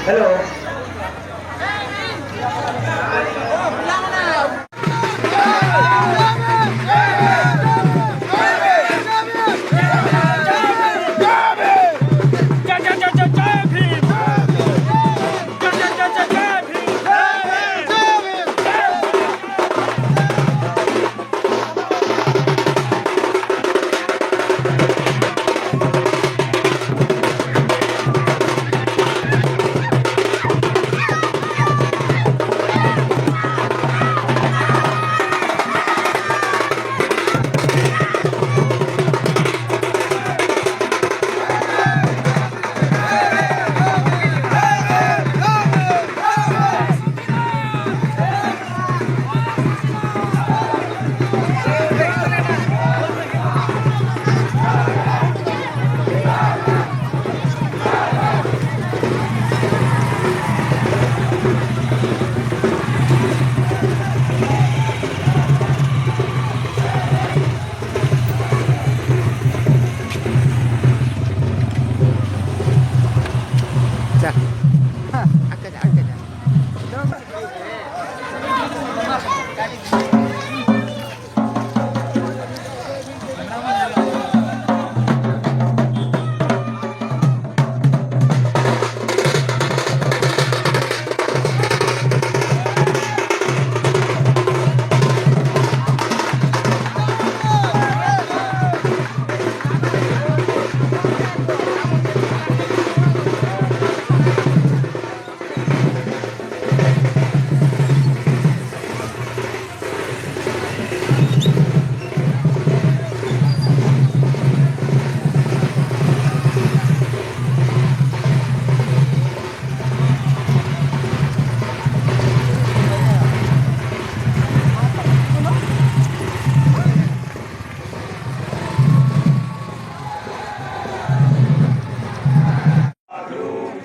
Hello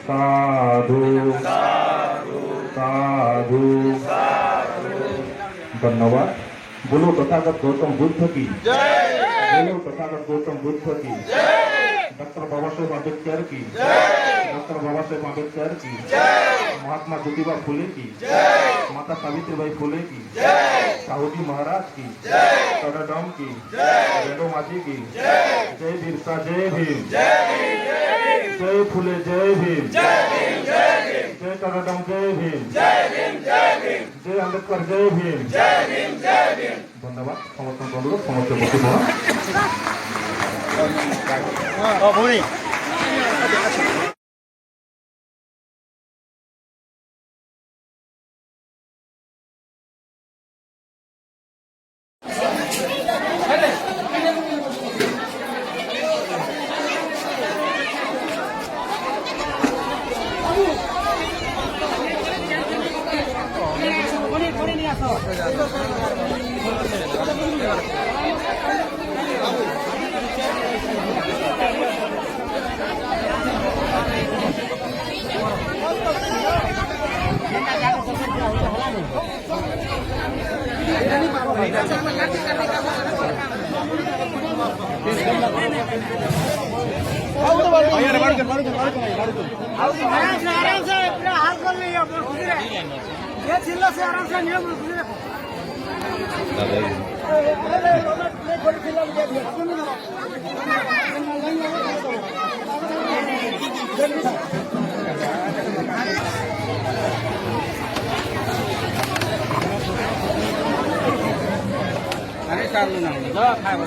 साधु साधु धन्यवाद। बोलो तथागत गौतम बुद्ध की जय। बोलो तथागत गौतम बुद्ध की जय। डॉक्टर बाबा साहेब आंबेडकर की जय। डॉक्टर बाबा साहेब आंबेडकर की जय। महात्मा ज्योतिबा फुले की जय। माता सावित्रीबाई फुले की जय। साहूजी महाराज की जय। टोडाडम की जय। रेणु माजी की जय। जय बिरसा जय भीम जय फुले जय भीम जय टोडाडम जय भीम जय अम्बेडकर जय भीम धन्यवाद। समर्थन करलो समस्त बसि भूमि आराम से पूरा हाथ कर लिया ये चिल्ला से आराम से नियम अरे चालू ना खाइबे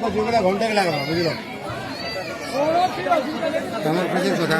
को जुगड़ा घंटे लगा बुझल तुम प्रेजेंट कथा